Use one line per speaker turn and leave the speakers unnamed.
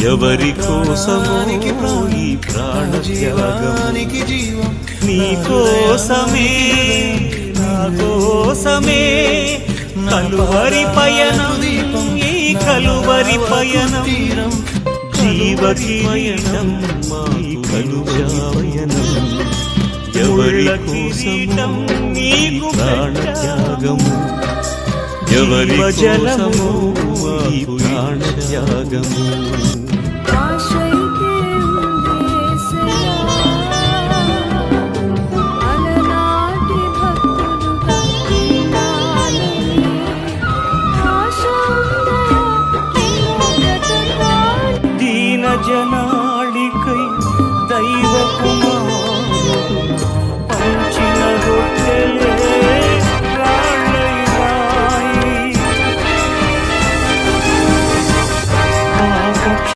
ఎవరి కోసమో ఈ ప్రాణ త్యాగానికి జీవం నీ కోసమే నా కోసమే కలువరి పయనం ఈ కలువరి పయనం జీవకీయనం ఈ కలువయనం ఎవరి కోసమో నీకు ప్రాణ త్యాగము ఎవరి కోసమో ఈ ప్రాణ త్యాగము జనా